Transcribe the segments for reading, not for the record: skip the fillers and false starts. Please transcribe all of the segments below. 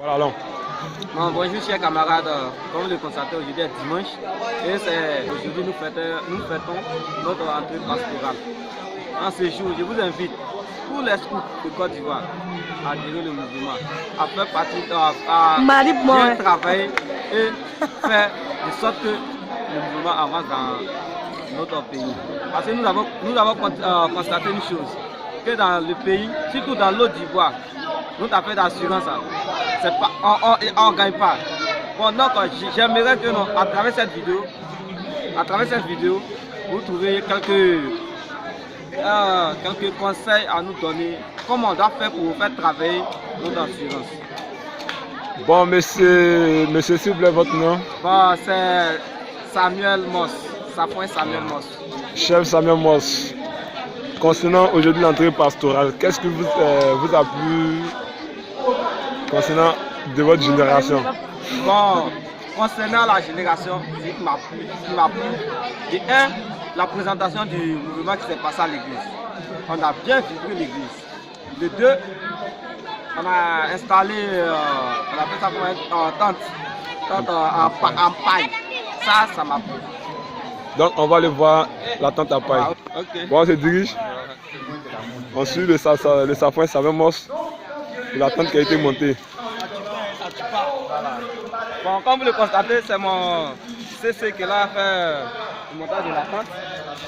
Voilà, alors. Bonjour chers camarades, comme vous le constatez, aujourd'hui est dimanche et aujourd'hui nous fêtons notre entrée pastorale. En ce jour, je vous invite, tous les scouts de Côte d'Ivoire, à adhérer le mouvement, à faire partie, à bien travailler et faire de sorte que le mouvement avance dans notre pays. Parce que nous avons constaté une chose, que dans le pays, surtout dans l'Côte d'Ivoire, notre affaire d'assurance, on ne gagne pas. Bon, donc j'aimerais que à travers cette vidéo, vous trouvez quelques conseils à nous donner. Comment on doit faire pour faire travailler notre assurance. Bon, monsieur s'il vous plaît, votre nom? Bon, c'est Samuel Moss, Safouin Samuel Moss. Chef Samuel Moss, concernant aujourd'hui l'entrée pastorale, qu'est-ce que vous a plu concernant de votre génération? Bon, concernant la génération, ce qui m'a plu, de un, la présentation du mouvement qui s'est passé à l'église. On a bien vibré l'église. De deux, on a installé, on appelle ça tente en paille. Ça m'a plu. Donc on va aller voir la tente à paille. Okay. Bon, on se dirige. On suit le Safouin Samuel Moss et la tente qui a été montée. Bon, comme vous le constatez, c'est mon CC qui a fait le montage de la tente.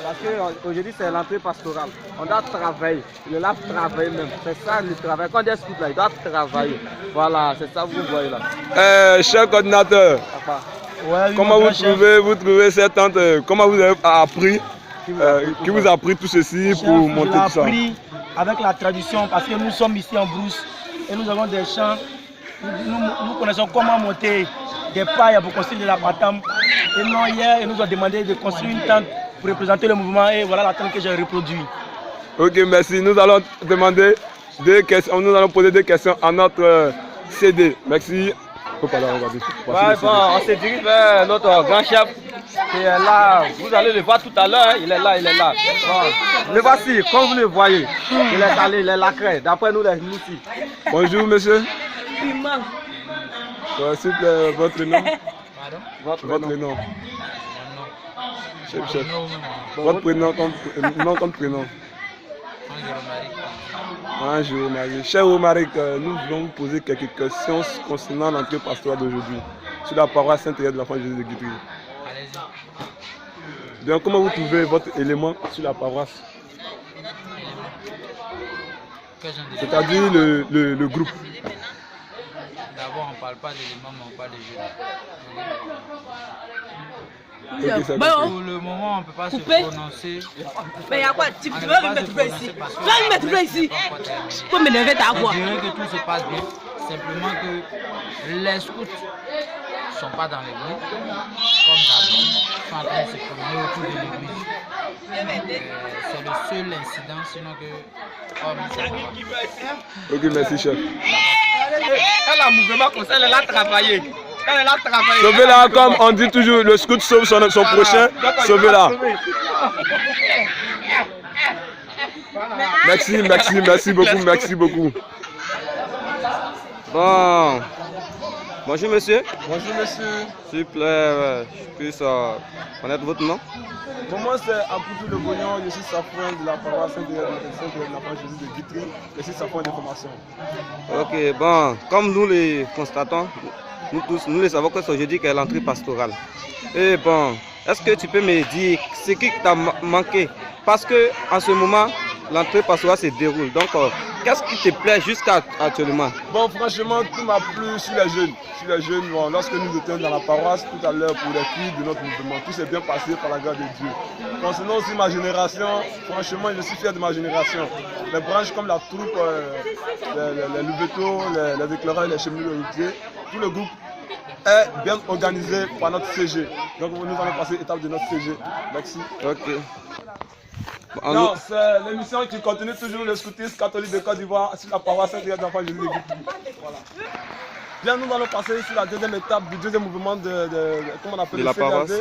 Parce qu'aujourd'hui c'est l'entrée pastorale. On doit travailler. Il est là pour travailler même. C'est ça le travail. Quand on est scout là, il doit travailler. Voilà, c'est ça que vous voyez là. Cher coordinateur, comment vous trouvez cette tente? Comment vous avez appris? Qui vous a appris tout ceci pour monter tout ça? Appris avec la tradition parce que nous sommes ici en brousse et nous avons des champs. Nous connaissons comment monter des pailles pour construire de la patam. Et non, hier, ils nous ont demandé de construire une tente pour représenter le mouvement et voilà la tente que j'ai reproduite. Ok, merci. Nous allons demander des questions, nous allons poser des questions à notre CD. Merci. Bon, on se dirige vers notre grand chef qui est là. Vous allez le voir tout à l'heure, hein. Il est là. Bon, le voici, comme vous le voyez. Il est allé, il est lacré, d'après nous les moussis. Bonjour monsieur. S'il vous plaît, votre nom? Votre nom. Chef. Votre prénom comme prénom. Bonjour Marie. Cher Romaric, nous voulons vous poser quelques questions concernant l'entrée pastorale d'aujourd'hui sur la paroisse Saint-Thérèse de l'Enfant Jésus de Guitry. Bien, comment vous trouvez votre élément sur la paroisse? C'est-à-dire le groupe. D'abord, on ne parle pas d'éléments, mais on parle de jeunes. Okay, pour le moment, on ne peut pas se prononcer. Mais il y a quoi? Tu veux me mettre ici? Tu vas me mettre ici? Tu peux m'énerver ta voix. Je dirais que tout se passe bien. Simplement que les scouts ne sont pas dans l'église. Comme d'habitude, ils sont en train de se promener autour de l'église. C'est le seul incident, sinon que... Ok, merci chef. Elle a un mouvement comme ça, elle a travaillé. Sauvez-la, comme on dit toujours, le scout sauve son prochain, sauvez-la. Merci beaucoup. Bon. Bonjour monsieur. Bonjour monsieur. S'il vous plaît, je puisse connaître votre nom? Mon nom c'est Apoudou Le Bognon, je suis Safouin de la paroisse Saint-Thérèse de l'Enfant Jésus de Guitry, je suis Safouin de formation. Ok, bon, comme nous les constatons, nous tous, nous les savons que c'est aujourd'hui qu'est l'entrée pastorale. Et bon, est-ce que tu peux me dire ce qui t'a manqué? Parce que en ce moment, l'entrée pastorale se déroule. Donc, qu'est-ce qui te plaît jusqu'à actuellement? Bon, franchement, tout m'a plu sur les jeunes. Bon, lorsque nous étions dans la paroisse tout à l'heure pour les filles de notre mouvement, tout s'est bien passé par la grâce de Dieu. Concernant aussi ma génération, franchement, je suis fier de ma génération. Les branches comme la troupe, les louveteaux, les éclaireurs, les cheminots de routiers, tout le groupe est bien organisé par notre CG. Donc, nous allons passer l'étape de notre CG. Merci. Ok. Non, c'est l'émission qui continue toujours le scoutisme catholique de Côte d'Ivoire sur la paroisse Saint-Thérèse de l'Enfant Jésus de Guitry. Voilà. Bien, nous allons passer sur la deuxième étape du deuxième mouvement comment on appelle de la paroisse.